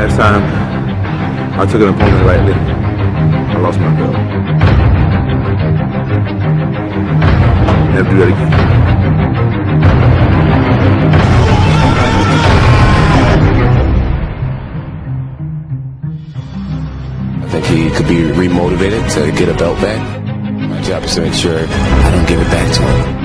last time I took an opponent lightly, I lost my belt. Never do that again. I think he could be remotivated to get a belt back. My job is to make sure I don't give it back to him.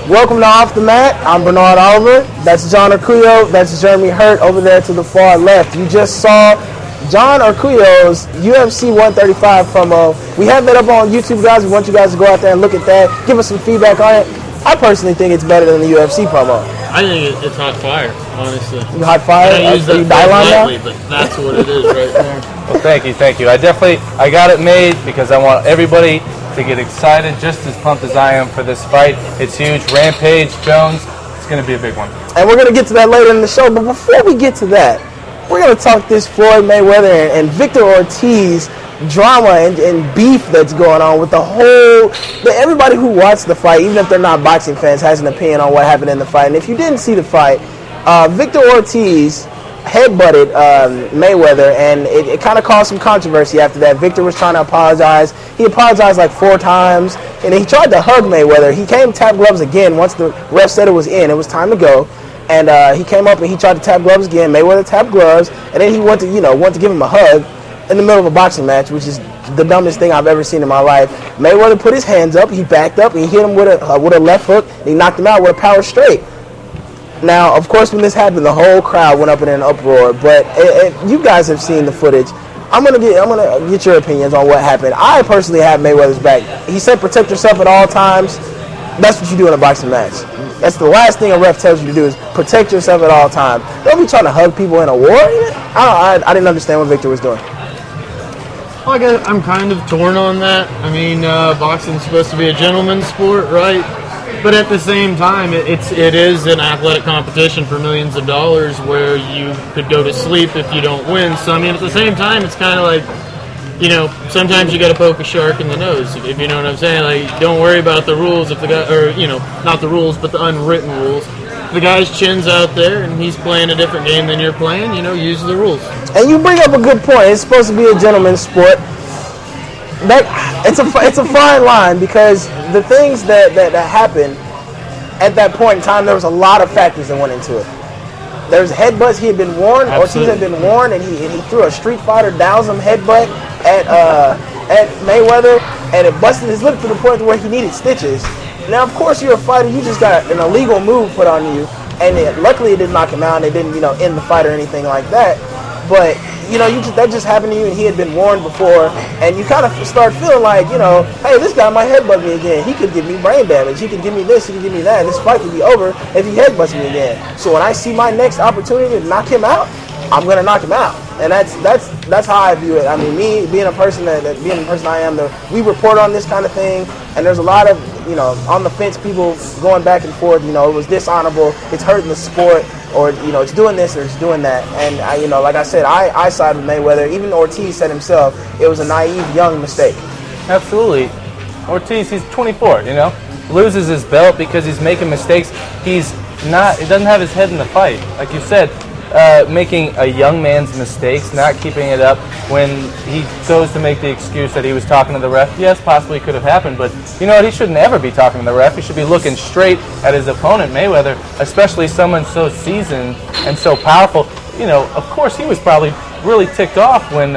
Welcome to Off the Mat. I'm Bernard Oliver. That's John Arcuyo. That's Jeremy Hurt over there to the far left. You just saw Jon Arcuyo's UFC 135 promo. We have that up on YouTube, guys. We want you guys to go out there and look at that. Give us some feedback on it. I personally think it's better than the UFC promo. I think it's hot fire, honestly. You hot fire? I use that lightly, but that's what it is right there. Well, thank you. I got it made because I want everybody to get excited, just as pumped as I am for this fight. It's huge. Rampage, Jones, it's going to be a big one. And we're going to get to that later in the show, but before we get to that, we're going to talk this Floyd Mayweather and Victor Ortiz drama and beef that's going on with everybody who watched the fight, even if they're not boxing fans, has an opinion on what happened in the fight. And if you didn't see the fight, Victor Ortiz headbutted Mayweather, and it kind of caused some controversy after that. Victor was trying to apologize. He apologized like 4 times, and he tried to hug Mayweather. He came tap gloves again once the ref said it was in. It was time to go, and he came up and he tried to tap gloves again. Mayweather tapped gloves, and then he went to give him a hug in the middle of a boxing match, which is the dumbest thing I've ever seen in my life. Mayweather put his hands up, he backed up, and he hit him with a left hook, and he knocked him out with a power straight. Now, of course, when this happened, the whole crowd went up in an uproar. But you guys have seen the footage. I'm gonna get your opinions on what happened. I personally have Mayweather's back. He said, "Protect yourself at all times." That's what you do in a boxing match. That's the last thing a ref tells you to do is protect yourself at all times. Don't be trying to hug people in a war. I didn't understand what Victor was doing. Well, I guess I'm kind of torn on that. I mean, boxing's supposed to be a gentleman's sport, right? But at the same time, it is an athletic competition for millions of dollars where you could go to sleep if you don't win. So, I mean, at the same time, it's kind of like, sometimes you got to poke a shark in the nose, if you know what I'm saying. Like, don't worry about the rules if the guy, or, not the rules, but the unwritten rules. The guy's chin's out there and he's playing a different game than you're playing, use the rules. And you bring up a good point. It's supposed to be a gentleman's sport. It's a fine line, because the things that happened at that point in time, there was a lot of factors that went into it. There's headbutts. He had been warned. Ortiz had been warned, and he threw a Street Fighter Dowsum headbutt at Mayweather, and it busted his lip to the point where he needed stitches. Now, of course, you're a fighter. You just got an illegal move put on you, and luckily it didn't knock him out, and it didn't end the fight or anything like that. But that just happened to you, and he had been warned before, and you kind of start feeling like, hey, this guy might headbutt me again. He could give me brain damage. He could give me this. He could give me that. This fight could be over if he headbutts me again. So when I see my next opportunity to knock him out, I'm gonna knock him out, and that's how I view it. I mean, me being a person being the person I am, we report on this kind of thing, and there's a lot of on the fence people going back and forth. It was dishonorable. It's hurting the sport. Or it's doing this or it's doing that, and like I said, I side with Mayweather. Even Ortiz said himself it was a naive young mistake. Absolutely, Ortiz, he's 24, you know, loses his belt because he's making mistakes. He doesn't have his head in the fight. Like you said, making a young man's mistakes, not keeping it up when he goes to make the excuse that he was talking to the ref. Yes, possibly could have happened, but you know what? He shouldn't ever be talking to the ref. He should be looking straight at his opponent, Mayweather, especially someone so seasoned and so powerful. You know, of course, he was probably really ticked off when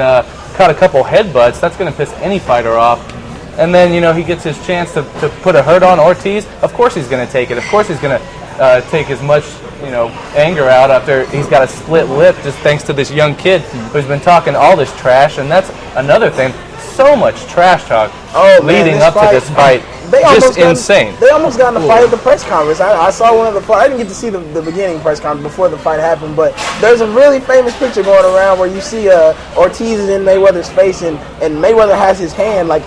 caught a couple headbutts. That's going to piss any fighter off. And then, you know, he gets his chance to put a hurt on Ortiz. Of course he's going to take it. Of course he's going to take as much, you know, anger out after he's got a split lip just thanks to this young kid who's been talking all this trash. And that's another thing. So much trash talk leading up to this fight. Just insane. They almost got in a fight at the press conference. I saw one of the fights. I didn't get to see the beginning press conference before the fight happened, but there's a really famous picture going around where you see Ortiz is in Mayweather's face, and Mayweather has his hand like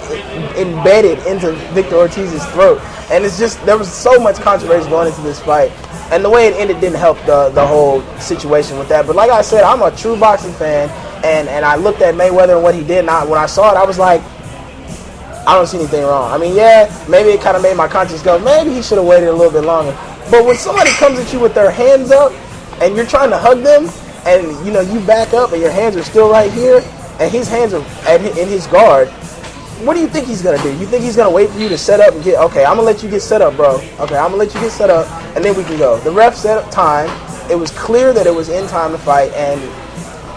embedded into Victor Ortiz's throat. And it's just, there was so much controversy going into this fight. And the way it ended didn't help the whole situation with that. But like I said, I'm a true boxing fan, and I looked at Mayweather and what he did, and when I saw it, I was like, I don't see anything wrong. I mean, yeah, maybe it kind of made my conscience go, maybe he should have waited a little bit longer. But when somebody comes at you with their hands up and you're trying to hug them and, you know, you back up and your hands are still right here and his hands are in his guard, what do you think he's going to do? You think he's going to wait for you to set up and get, okay, I'm going to let you get set up, bro. Okay, I'm going to let you get set up and then we can go. The ref set up time. It was clear that it was in time to fight, and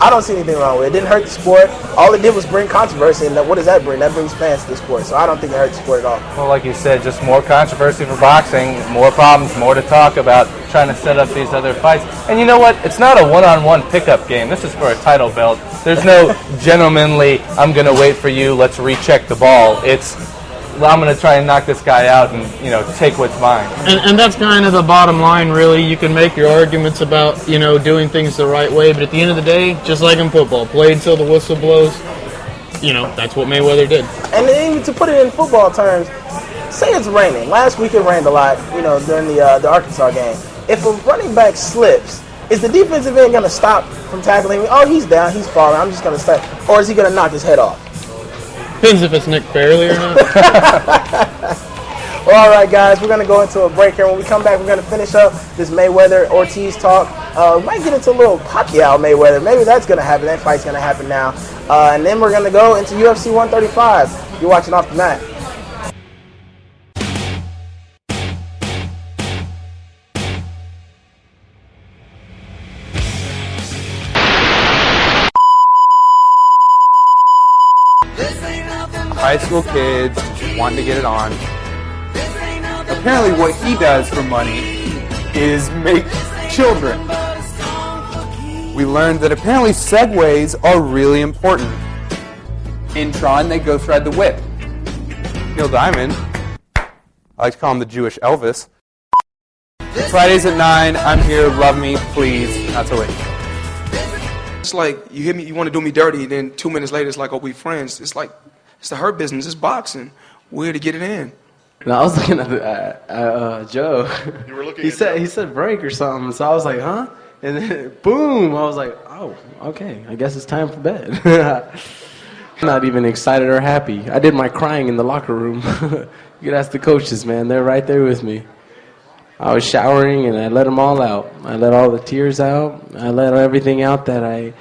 I don't see anything wrong with it. It didn't hurt the sport. All it did was bring controversy, and what does that bring? That brings fans to the sport, so I don't think it hurt the sport at all. Well, like you said, just more controversy for boxing, more problems, more to talk about, trying to set up these other fights. And you know what? It's not a one-on-one pickup game. This is for a title belt. There's no gentlemanly, I'm going to wait for you, let's recheck the ball. It's, I'm going to try and knock this guy out and, you know, take what's mine. And that's kind of the bottom line, really. You can make your arguments about, you know, doing things the right way, but at the end of the day, just like in football, play until the whistle blows. You know, that's what Mayweather did. And even to put it in football terms, say it's raining. Last week it rained a lot, you know, during the Arkansas game. If a running back slips, is the defensive end going to stop from tackling me? Oh, he's down, he's falling, I'm just going to stop. Or is he going to knock his head off? Depends if it's Nick Fairley or not. Well, all right, guys, we're going to go into a break here. When we come back, we're going to finish up this Mayweather-Ortiz talk. We might get into a little Pacquiao-Mayweather. Maybe that's going to happen. That fight's going to happen now. And then we're going to go into UFC 135. You're watching Off the Mat. High school kids just wanting to get it on. Apparently what he does for money is make children. We learned that apparently segways are really important. In Tron, they go thread the whip. Neil Diamond, I like to call him the Jewish Elvis. Fridays at 9, I'm here, love me, please, not so late. It's like, you hit me, you want to do me dirty, then 2 minutes later it's like, oh, we friends. It's like, it's the hurt business. It's boxing. We're here to get it in. No, I was looking at Joe. You were looking he said break or something, so I was like, huh? And then boom, I was like, oh, okay, I guess it's time for bed. I'm not even excited or happy. I did my crying in the locker room. You could ask the coaches, man. They're right there with me. I was showering and I let them all out. I let all the tears out. I let everything out I've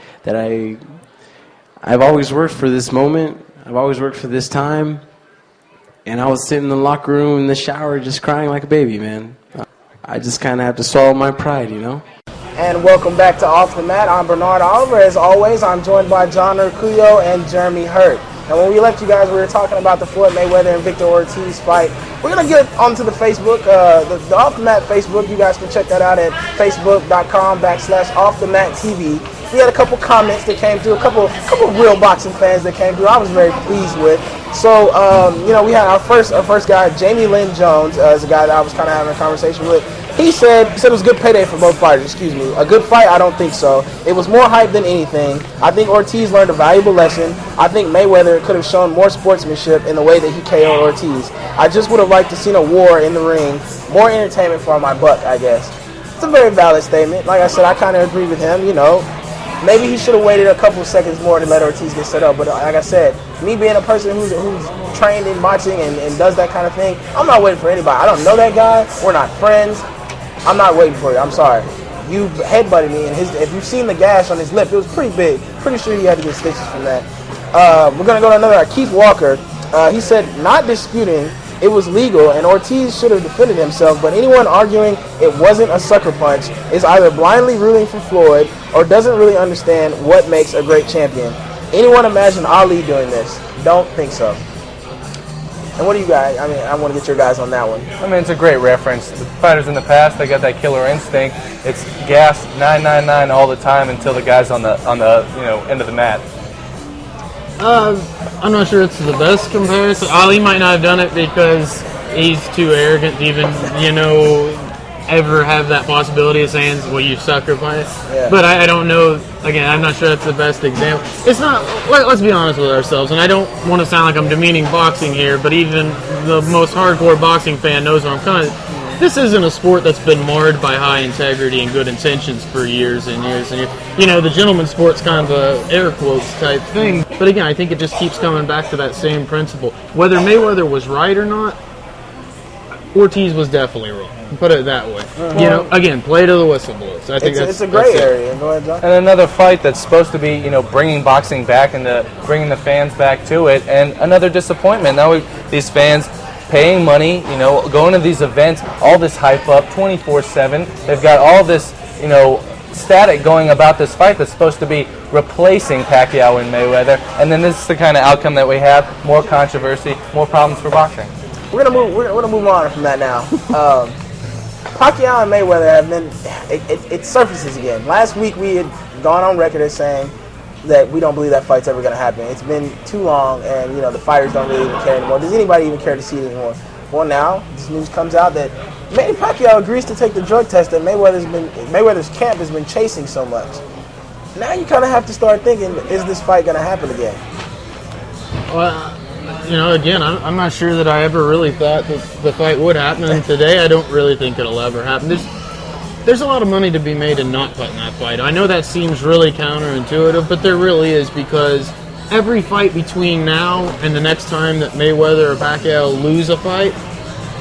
always worked for this moment. I've always worked for this time, and I was sitting in the locker room in the shower just crying like a baby, man. I just kind of have to swallow my pride, you know? And welcome back to Off the Mat. I'm Bernard Oliver. As always, I'm joined by John Urcuyo and Jeremy Hurt. And when we left you guys, we were talking about the Floyd Mayweather and Victor Ortiz fight. We're going to get onto the Facebook, the Off the Mat Facebook. You guys can check that out at facebook.com/OffTheMatTV. We had a couple comments that came through, a couple real boxing fans that came through. I was very pleased with. So, you know, we had our first guy, Jamie Lynn Jones, is a guy that I was kind of having a conversation with. He said it was a good payday for both fighters. Excuse me, a good fight? I don't think so. It was more hype than anything. I think Ortiz learned a valuable lesson. I think Mayweather could have shown more sportsmanship in the way that he KO'd Ortiz. I just would have liked to seen a war in the ring, more entertainment for my buck, I guess. It's a very valid statement. Like I said, I kind of agree with him. You know, Maybe he should have waited a couple seconds more to let Ortiz get set up. But like I said, me being a person who's trained in boxing and does that kind of thing, I'm not waiting for anybody. I don't know that guy. We're not friends. I'm not waiting for you. I'm sorry. You headbutted me, and if you've seen the gash on his lip, it was pretty big. Pretty sure he had to get stitches from that. We're going to go to another. Keith Walker. He said, not disputing it was legal and Ortiz should have defended himself, but anyone arguing it wasn't a sucker punch is either blindly rooting for Floyd or doesn't really understand what makes a great champion. Anyone imagine Ali doing this? Don't think so. And what do you guys, I want to get your guys on that one. I mean, it's a great reference. The fighters in the past, they got that killer instinct. It's gas 999 all the time until the guy's on the end of the mat. I'm not sure it's the best comparison. Ali might not have done it because he's too arrogant to even, ever have that possibility of saying, well, you sucker punch. Yeah. But I don't know. Again, I'm not sure that's the best example. It's not. Let's be honest with ourselves, and I don't want to sound like I'm demeaning boxing here, but even the most hardcore boxing fan knows where I'm coming. This isn't a sport that's been marred by high integrity and good intentions for years and years and years. The gentleman's sport's kind of a air quotes type thing. But again, I think it just keeps coming back to that same principle. Whether Mayweather was right or not, Ortiz was definitely wrong. Put it that way. Again, play to the whistle blows. I think it's a gray area. Go ahead, John. And another fight that's supposed to be, bringing boxing back and bringing the fans back to it, and another disappointment. Now these fans paying money, going to these events, all this hype up 24/7. They've got all this, static going about this fight that's supposed to be replacing Pacquiao and Mayweather, and then this is the kind of outcome that we have: more controversy, more problems for boxing. We're gonna move on from that now. Pacquiao and Mayweather have been. It surfaces again. Last week we had gone on record as saying that we don't believe that fight's ever going to happen. It's been too long, and the fighters don't really even care anymore. Does anybody even care to see it anymore? Well, now this news comes out that Manny Pacquiao agrees to take the drug test that Mayweather's camp has been chasing so much. Now you kind of have to start thinking: is this fight going to happen again? Well, again, I'm not sure that I ever really thought that the fight would happen, and today I don't really think it'll ever happen. There's a lot of money to be made in not putting that fight. I know that seems really counterintuitive, but there really is, because every fight between now and the next time that Mayweather or Pacquiao lose a fight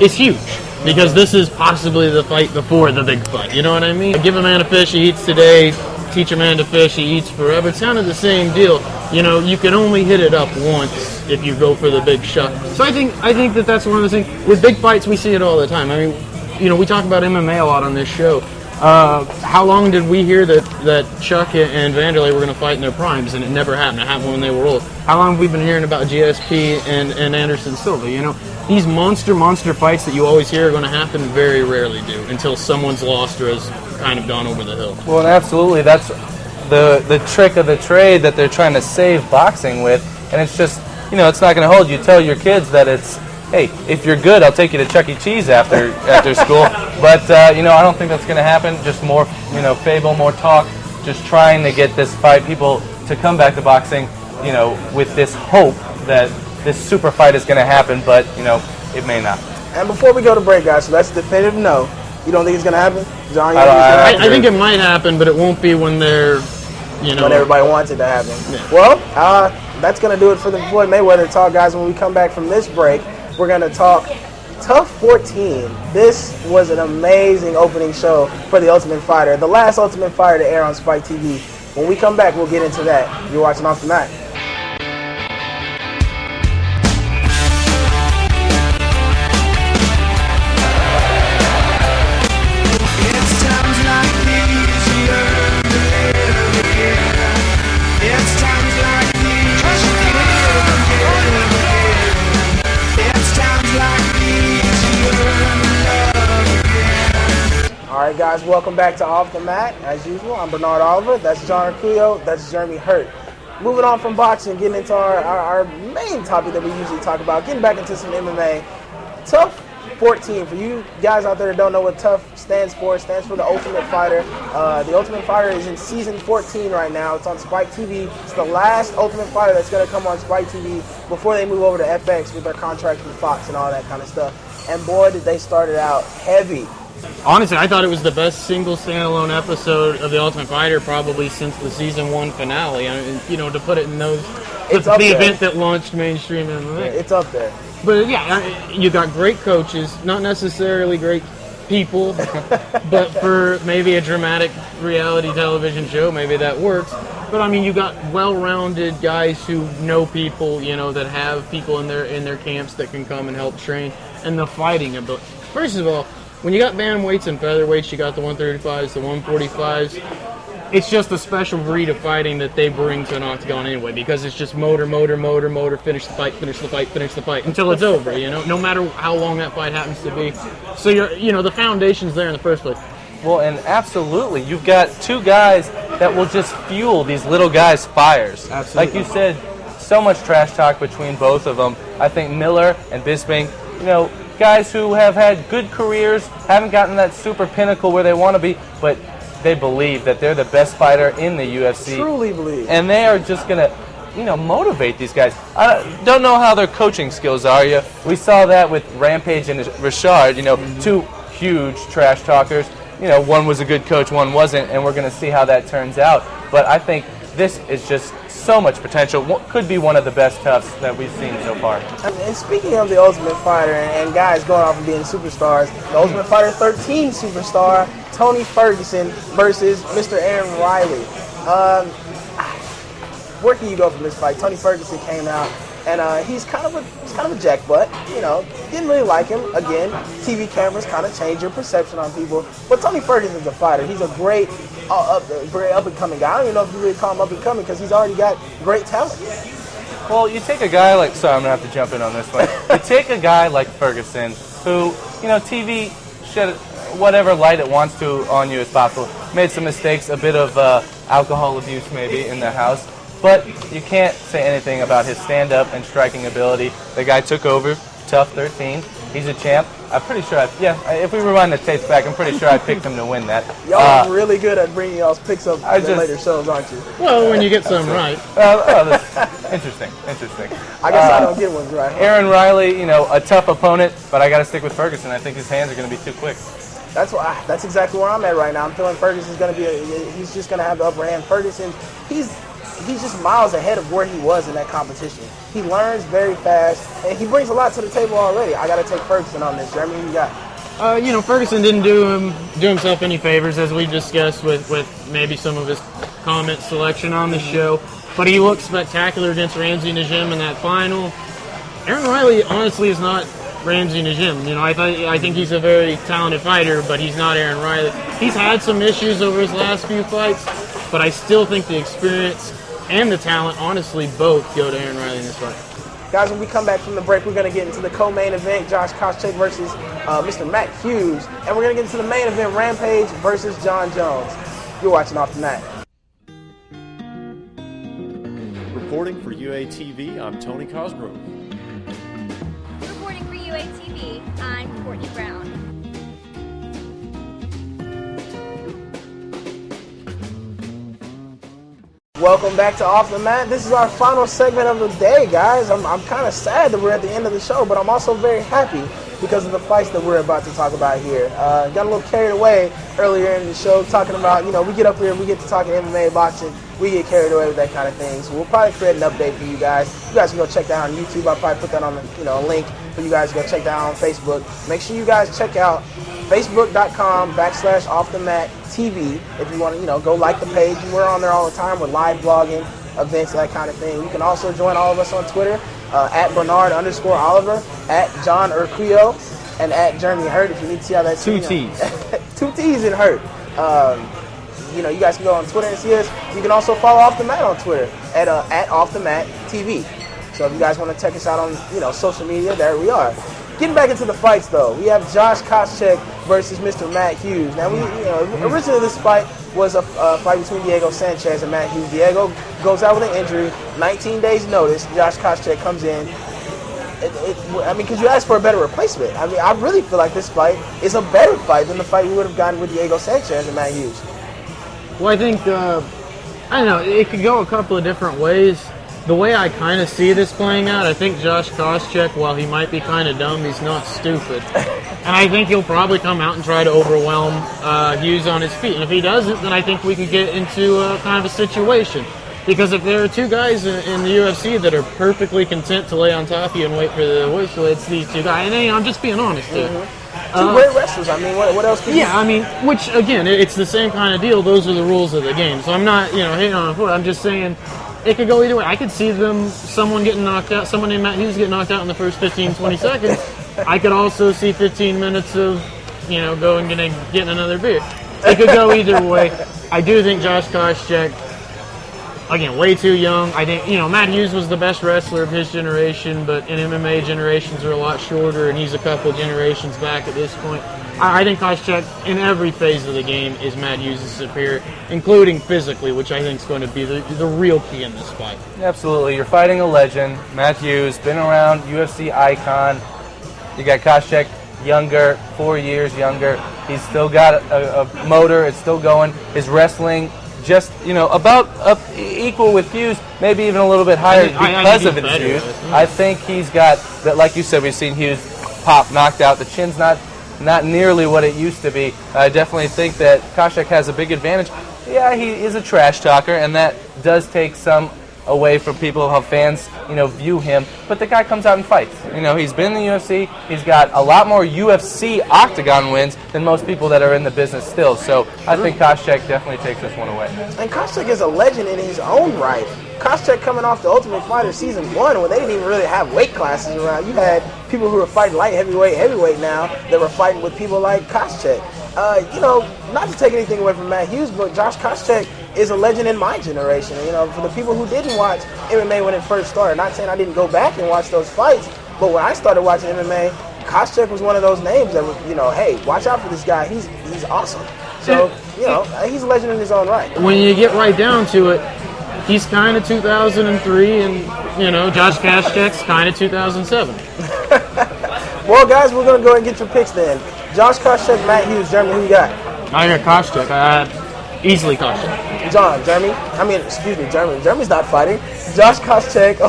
is huge, because this is possibly the fight before the big fight. You know what I mean? Give a man a fish, he eats today. Teach a man to fish, he eats forever. It's kind of the same deal. You can only hit it up once if you go for the big shot. So I think that that's one of the things. With big fights, we see it all the time. I mean, we talk about MMA a lot on this show. How long did we hear that Chuck and Vanderlei were going to fight in their primes, and it never happened? It happened when they were old. How long have we been hearing about GSP and Anderson Silva? These monster fights that you always hear are going to happen very rarely do, until someone's lost or has kind of gone over the hill. Well, and absolutely, that's the trick of the trade that they're trying to save boxing with, and it's just, it's not going to hold. You tell your kids that it's, hey, if you're good, I'll take you to Chuck E. Cheese after school. But, I don't think that's going to happen. Just more, fable, more talk, just trying to get this fight, people to come back to boxing, with this hope that this super fight is going to happen, but, it may not. And before we go to break, guys, so that's a definitive no. You don't think it's going to happen? John, I think it might happen, but it won't be when they're, when everybody wants it to happen. Yeah. Well, that's going to do it for the Floyd Mayweather talk, guys. When we come back from this break, we're going to talk TUF 14. This was an amazing opening show for The Ultimate Fighter, the last Ultimate Fighter to air on Spike TV. When we come back, we'll get into that. You're watching Off the Mat. Alright guys, welcome back to Off the Mat. As usual, I'm Bernard Oliver, that's John Arcuyo, that's Jeremy Hurt. Moving on from boxing, getting into our main topic that we usually talk about, getting back into some MMA. TUF 14, for you guys out there that don't know what TUF stands for, it stands for The Ultimate Fighter. The Ultimate Fighter is in season 14 right now. It's on Spike TV. It's the last Ultimate Fighter that's going to come on Spike TV before they move over to FX with their contract with Fox and all that kind of stuff. And boy, did they start it out heavy. Honestly, I thought it was the best single standalone episode of The Ultimate Fighter probably since the season 1 finale. I mean, you know, to put it in those, it's the event that launched mainstream MMA. It's up there. But yeah, you got great coaches, not necessarily great people, but for maybe a dramatic reality television show, maybe that works. But I mean, you got well-rounded guys who know people, you know, that have people in their camps that can come and help train, and the fighting ability. First of all, when you got bantamweights and featherweights, you got the 135s, the 145s. It's just a special breed of fighting that they bring to an octagon anyway, because it's just motor, finish the fight until it's over, you know, no matter how long that fight happens to be. So the foundation's there in the first place. Well, and absolutely, you've got two guys that will just fuel these little guys' fires. Absolutely. Like you said, so much trash talk between both of them. I think Miller and Bisping, you know, guys who have had good careers, haven't gotten that super pinnacle where they want to be, but they believe that they're the best fighter in the UFC. Truly believe. And they are just going to, you know, motivate these guys. I don't know how their coaching skills are. We saw that with Rampage and Rashard, you know, two huge trash talkers. You know, one was a good coach, one wasn't, and we're going to see how that turns out. But I think this is just so much potential. Could be one of the best TUFs that we've seen so far. And speaking of the Ultimate Fighter and guys going off and being superstars, the Ultimate Fighter 13 superstar, Tony Ferguson versus Mr. Aaron Riley. Where can you go from this fight? Tony Ferguson came out, and he's kind of a jackbutt. You know, didn't really like him. Again, TV cameras kind of change your perception on people. But Tony Ferguson's a fighter. He's a great up-and-coming guy. I don't even know if you really call him up-and-coming because he's already got great talent. Well, you take a guy like, sorry, I'm going to have to jump in on this one. You take a guy like Ferguson who, you know, TV shed whatever light it wants to on you as possible. Made some mistakes, a bit of alcohol abuse maybe in the house. But you can't say anything about his stand-up and striking ability. The guy took over, TUF 13. He's a champ. I'm pretty sure, if we rewind the tapes back, I'm pretty sure I picked him to win that. Y'all are really good at bringing y'all's picks up in the later shows, aren't you? Well, when you get some right. Interesting. I guess I don't get ones right. Aaron Riley, you know, a tough opponent, but I got to stick with Ferguson. I think his hands are going to be too quick. That's exactly where I'm at right now. I'm feeling Ferguson's going to he's just going to have the upper hand. Ferguson, he's just miles ahead of where he was in that competition. He learns very fast, and he brings a lot to the table already. I got to take Ferguson on this. Jeremy, who you got? You know, Ferguson didn't do himself any favors, as we discussed with maybe some of his comment selection on the show. But he looked spectacular against Ramsey Najim in that final. Aaron Riley, honestly, is not Ramsey Najim. You know, I think he's a very talented fighter, but he's not Aaron Riley. He's had some issues over his last few fights, but I still think the experience and the talent, honestly, both go to Aaron Riley in this fight. Guys, when we come back from the break, we're going to get into the co-main event, Josh Kosek versus Mr. Matt Hughes. And we're going to get into the main event, Rampage versus Jon Jones. You're watching Off the Mat. Reporting for UATV, I'm Tony Cosgrove. Reporting for UATV, I'm Courtney Brown. Welcome back to Off the Mat. This is our final segment of the day, guys. I'm kind of sad that we're at the end of the show, but I'm also very happy because of the fights that we're about to talk about here. Got a little carried away earlier in the show talking about, you know, we get up here, we get to talking MMA, boxing, we get carried away with that kind of thing. So we'll probably create an update for you guys. You guys can go check that out on YouTube. I'll probably put that on a link for you guys to go check that out on Facebook. Make sure you guys check out facebook.com/offthemat.tv if you want to, go like the page. We're on there all the time with live blogging, events, that kind of thing. You can also join all of us on Twitter at Bernard_Oliver, at John Urquio, and at Jeremy Hurt if you need to see how that's 2 T's. 2 T's in Hurt. You guys can go on Twitter and see us. You can also follow Off the Mat on Twitter at Off the Mat TV. So if you guys want to check us out on social media, there we are. Getting back into the fights, though, we have Josh Kosek versus Mr. Matt Hughes. Now, originally this fight was a fight between Diego Sanchez and Matt Hughes. Diego goes out with an injury, 19 days notice. Josh Kosek comes in. Because you asked for a better replacement. I really feel like this fight is a better fight than the fight we would have gotten with Diego Sanchez and Matt Hughes. Well, I think, it could go a couple of different ways. the way I kind of see this playing out, I think Josh Koscheck, while he might be kind of dumb, he's not stupid. And I think he'll probably come out and try to overwhelm Hughes on his feet. And if he doesn't, then I think we could get into kind of a situation. Because if there are two guys in the UFC that are perfectly content to lay on top of you and wait for the whistle, it's these two guys. And I'm just being honest here. Two great wrestlers. I mean, what else can you... Yeah, I mean, which, again, it's the same kind of deal. Those are the rules of the game. So I'm not, hating on it. I'm just saying it could go either way. I could see someone getting knocked out, someone named Matt Hughes getting knocked out in the first 15, 20 seconds. I could also see 15 minutes of, going and getting another beer. It could go either way. I do think Josh Koscheck, again, way too young. I think, Matt Hughes was the best wrestler of his generation, but in MMA, generations are a lot shorter, and he's a couple generations back at this point. I think Koscheck, in every phase of the game, is Matt Hughes' superior, including physically, which I think is going to be the real key in this fight. Absolutely. You're fighting a legend. Matt Hughes, been around, UFC icon. You got Koscheck, younger, 4 years younger. He's still got a motor. It's still going. His wrestling, just, about equal with Hughes, maybe even a little bit higher because of his Hughes. I think he's got, that. Like you said, we've seen Hughes pop, knocked out. The chin's not nearly what it used to be. I definitely think that Koscheck has a big advantage. Yeah, he is a trash talker, and that does take some away from people, how fans, view him. But the guy comes out and fights. He's been in the UFC. He's got a lot more UFC octagon wins than most people that are in the business still. So I think Koscheck definitely takes this one away. And Koscheck is a legend in his own right. Koscheck coming off the Ultimate Fighter Season 1 when they didn't even really have weight classes around. You had people who were fighting light heavyweight now that were fighting with people like Koscheck. Not to take anything away from Matt Hughes, but Josh Koscheck is a legend in my generation. For the people who didn't watch MMA when it first started, not saying I didn't go back and watch those fights, but when I started watching MMA, Koscheck was one of those names that was, hey, watch out for this guy. He's awesome. So, he's a legend in his own right. When you get right down to it, he's kind of 2003, and, Josh Koscheck's kind of 2007. Well, guys, we're going to go and get your picks then. Josh Koscheck, Matt Hughes, Jeremy, who you got? I got Koscheck. Easily Koscheck. Jeremy. Jeremy's not fighting. Josh Koscheck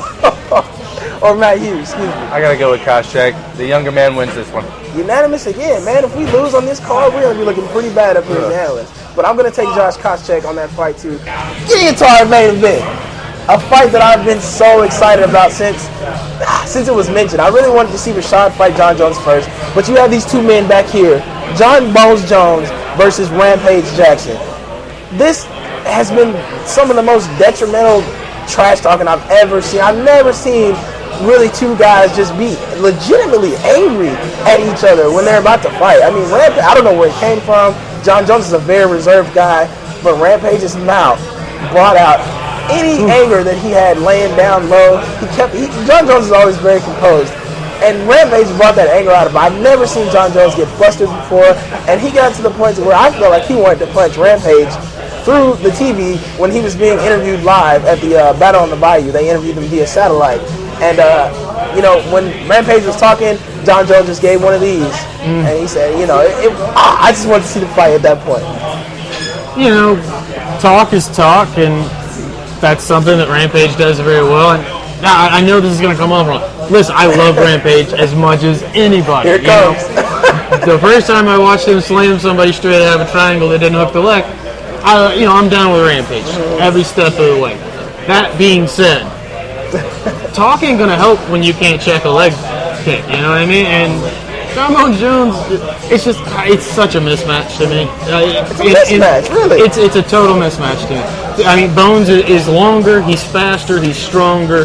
or Matt Hughes, excuse me. I got to go with Koscheck. The younger man wins this one. Unanimous again, man. If we lose on this card, we're going to be looking pretty bad up here as analysts. But I'm going to take Josh Koscheck on that fight, too. Getting into our main event. A fight that I've been so excited about since it was mentioned. I really wanted to see Rashad fight Jon Jones first, but you have these two men back here, Jon Bones Jones versus Rampage Jackson. This has been some of the most detrimental trash talking I've ever seen. I've never seen really two guys just be legitimately angry at each other when they're about to fight. I mean, Rampage, I don't know where it came from. Jon Jones is a very reserved guy, but Rampage's mouth brought out any anger that he had laying down low. Jon Jones is always very composed, and Rampage brought that anger out of him. I've never seen Jon Jones get flustered before, and he got to the point where I felt like he wanted to punch Rampage through the TV when he was being interviewed live at the Battle on the Bayou. They interviewed him via satellite, and when Rampage was talking, Jon Jones just gave one of these, and he said, I just wanted to see the fight at that point. Talk is talk, and that's something that Rampage does very well. And I know this is going to come off wrong. Listen, I love Rampage as much as anybody. Here it comes. The first time I watched him slam somebody straight out of a triangle that didn't hook the leg, I'm down with Rampage every step of the way. That being said, talk ain't going to help when you can't check a leg kick, you know what I mean? And Jon Jones, it's such a mismatch to me. It's a mismatch, really. It's a total mismatch to me. I mean, Bones is longer, he's faster, he's stronger.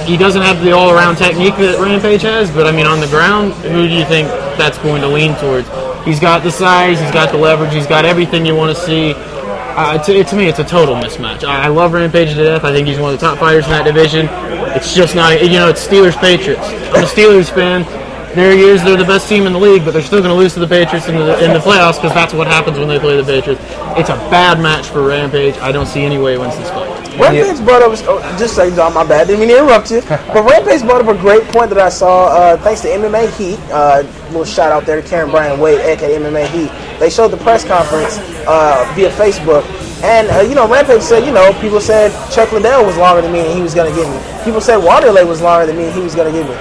He doesn't have the all-around technique that Rampage has, but I mean, on the ground, who do you think that's going to lean towards? He's got the size, he's got the leverage, he's got everything you want to see. To me, it's a total mismatch. I love Rampage to death. I think he's one of the top fighters in that division. It's just not, it's Steelers-Patriots. I'm a Steelers fan. There are years they're the best team in the league, but they're still going to lose to the Patriots in the playoffs because that's what happens when they play the Patriots. It's a bad match for Rampage. I don't see any way he wins this fight. Rampage brought up, just say, John, my bad, didn't mean to interrupt you, but Rampage brought up a great point that I saw thanks to MMA Heat. Little shout out there to Karen Bryan Wade, aka MMA Heat. They showed the press conference via Facebook And, Rampage said, people said Chuck Liddell was longer than me and he was going to get me. People said Wanderlei was longer than me and he was going to get me.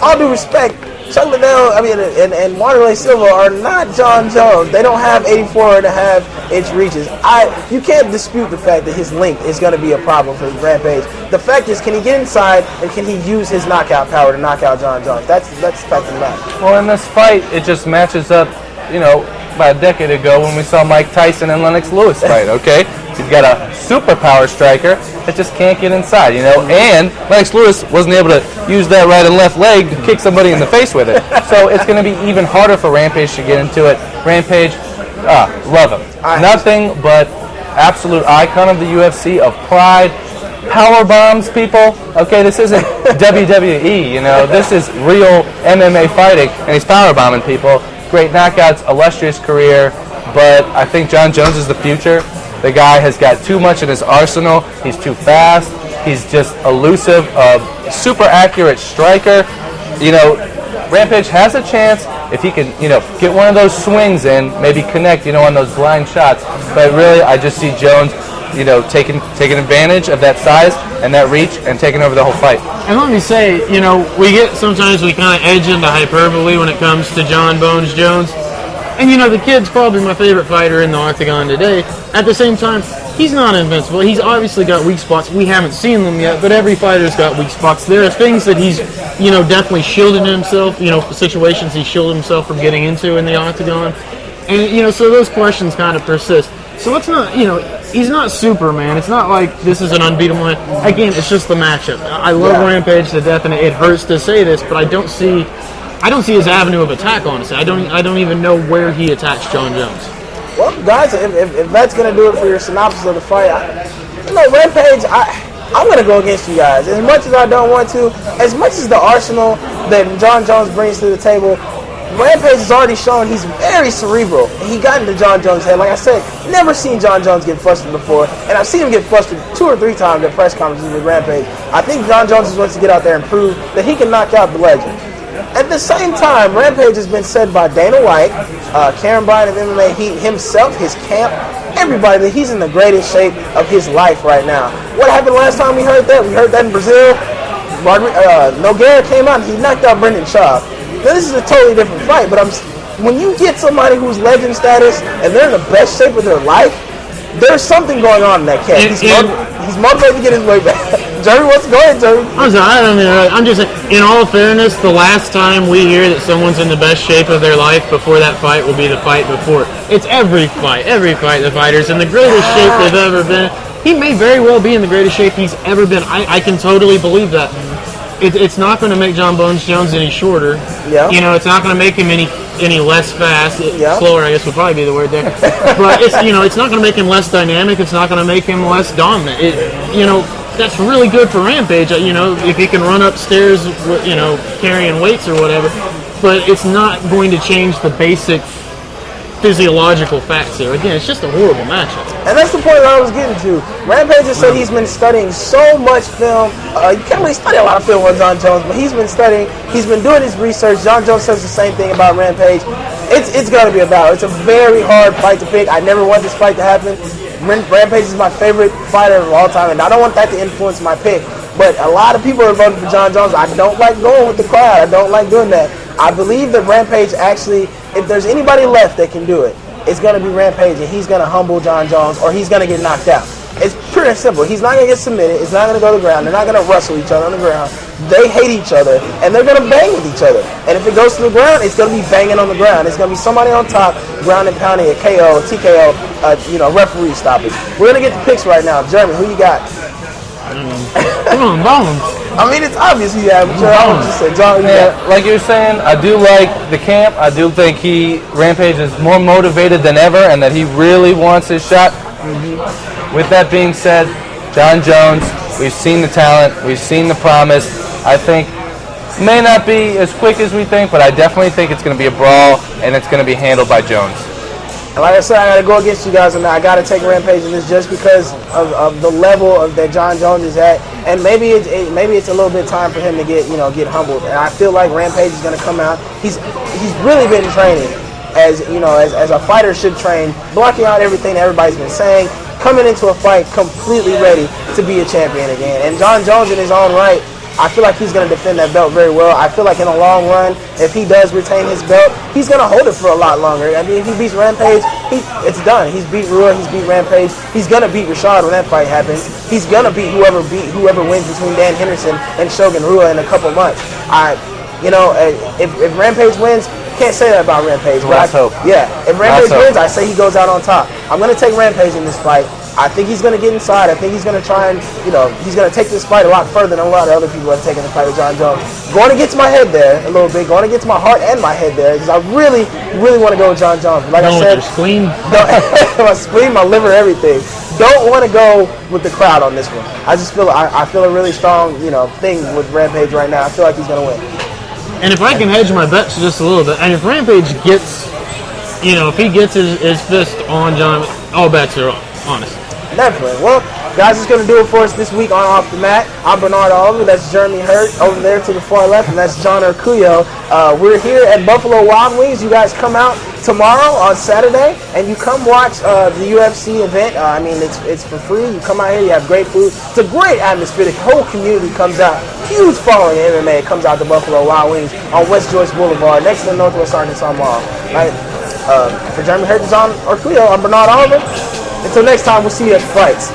All due respect, Chuck Liddell, and Wanderlei Silva are not Jon Jones. They don't have 84.5-inch reaches. You can't dispute the fact that his length is going to be a problem for Rampage. The fact is, can he get inside and can he use his knockout power to knock out Jon Jones? That's the fact of the matter. Well, in this fight, it just matches up, about a decade ago when we saw Mike Tyson and Lennox Lewis fight, okay? You've got a superpower striker that just can't get inside, and Lennox Lewis wasn't able to use that right and left leg to kick somebody in the face with it. So it's going to be even harder for Rampage to get into it. Rampage, love him. Nothing but absolute icon of the UFC, of pride. Power bombs people. Okay, this isn't WWE, this is real MMA fighting, and he's power bombing people. Great knockouts, illustrious career, but I think Jon Jones is the future. The guy has got too much in his arsenal. He's too fast. He's just elusive, super accurate striker. Rampage has a chance if he can, get one of those swings in, maybe connect, on those blind shots. But really, I just see Jones, taking advantage of that size and that reach and taking over the whole fight. And let me say, sometimes we kind of edge into hyperbole when it comes to Jon Bones Jones. And, the kid's probably my favorite fighter in the octagon today. At the same time, he's not invincible. He's obviously got weak spots. We haven't seen them yet, but every fighter's got weak spots. There are things that he's, definitely shielding himself, situations he shielded himself from getting into in the octagon. And, so those questions kind of persist. So let's not, he's not Superman. It's not like this is an unbeatable man. Again, it's just the matchup. I love Rampage to death, and it hurts to say this, but I don't see his avenue of attack, honestly. I don't even know where he attacks Jon Jones. Well, guys, if that's going to do it for your synopsis of the fight, Rampage, I'm going to go against you guys. As much as I don't want to, as much as the arsenal that Jon Jones brings to the table, Rampage has already shown he's very cerebral. And he got into Jon Jones' head. Like I said, never seen Jon Jones get flustered before. And I've seen him get flustered 2 or 3 times at press conferences with Rampage. I think Jon Jones just wants to get out there and prove that he can knock out the legend. At the same time, Rampage has been said by Dana White, Karen Bryan of MMA, himself, his camp, everybody, that he's in the greatest shape of his life right now. What happened last time we heard that? We heard that in Brazil. Nogueira came out and he knocked out Brendan Schaub. Now, this is a totally different fight, but when you get somebody who's legend status and they're in the best shape of their life, there's something going on in that cat. He's motivated to get his way back. Jerry wants to go ahead, Jerry. I'm just saying, in all fairness, the last time we hear that someone's in the best shape of their life before that fight will be the fight before. It's every fight the fighter's in the greatest shape they've ever been. He may very well be in the greatest shape he's ever been. I can totally believe that. It's not going to make Jon Bones Jones any shorter. Yeah. It's not going to make him any less fast. Slower, I guess, would probably be the word there. But it's not going to make him less dynamic. It's not going to make him less dominant. That's really good for Rampage. If he can run upstairs, carrying weights or whatever. But it's not going to change the basic physiological facts here. Again, it's just a horrible matchup. And that's the point that I was getting to. Rampage has said he's been studying so much film. You can't really study a lot of film on Jon Jones, but he's been studying. He's been doing his research. Jon Jones says the same thing about Rampage. It's going to be a battle. It's a very hard fight to pick. I never want this fight to happen. Rampage is my favorite fighter of all time, and I don't want that to influence my pick. But a lot of people are voting for Jon Jones. I don't like going with the crowd. I don't like doing that. I believe that Rampage actually, if there's anybody left that can do it, it's going to be Rampage, and he's going to humble Jon Jones, or he's going to get knocked out. It's pretty simple. He's not going to get submitted. It's not going to go to the ground. They're not going to wrestle each other on the ground. They hate each other, and they're going to bang with each other. And if it goes to the ground, it's going to be banging on the ground. It's going to be somebody on top, ground and pounding, a KO, TKO, referee stoppage. We're going to get the picks right now. Jeremy, who you got? Come on, Bones. I mean, it's obvious who you have, but I would just say, John, like you were saying, I do like the camp. I do think Rampage is more motivated than ever, and that he really wants his shot. With that being said, Jon Jones, we've seen the talent, we've seen the promise. I think may not be as quick as we think, but I definitely think it's going to be a brawl, and it's going to be handled by Jones. And like I said, I got to go against you guys on that. I got to take Rampage in this just because of the level that Jon Jones is at, and maybe it's a little bit time for him to get humbled. And I feel like Rampage is going to come out. He's really been training as a fighter should train, blocking out everything that everybody's been saying, coming into a fight completely ready to be a champion again. And Jon Jones in his own right, I feel like he's going to defend that belt very well. I feel like in the long run, if he does retain his belt, he's going to hold it for a lot longer. I mean, if he beats Rampage, it's done. He's beat Rua, he's beat Rampage. He's going to beat Rashad when that fight happens. He's going to beat whoever wins between Dan Henderson and Shogun Rua in a couple months. If Rampage wins, can't say that about Rampage. But if Rampage wins, I say he goes out on top. I'm going to take Rampage in this fight. I think he's going to get inside. I think he's going to try and, he's going to take this fight a lot further than a lot of other people have taken the fight with Jon Jones. Going against my head there a little bit. Going against my heart and my head there because I really, really want to go with Jon Jones. But like I said, your spleen? My spleen, my liver, everything. Don't want to go with the crowd on this one. I just feel I feel a really strong, thing with Rampage right now. I feel like he's going to win. And if I can hedge my bets just a little bit, and if Rampage gets, if he gets his fist on Jon, all bets are on, honestly. Definitely. Well, guys, it's going to do it for us this week on Off the Mat. I'm Bernard Oliver. That's Jeremy Hurt over there to the far left, and that's John Urcuyo. We're here at Buffalo Wild Wings. You guys come out tomorrow on Saturday, and you come watch the UFC event. It's for free. You come out here. You have great food. It's a great atmosphere. The whole community comes out. Huge following in MMA comes out to Buffalo Wild Wings on West Joyce Boulevard, next to the Northwest Arkansas Mall. Right? For Jeremy Hurt and John Urcuyo, I'm Bernard Oliver. Until next time, we'll see you at the fights.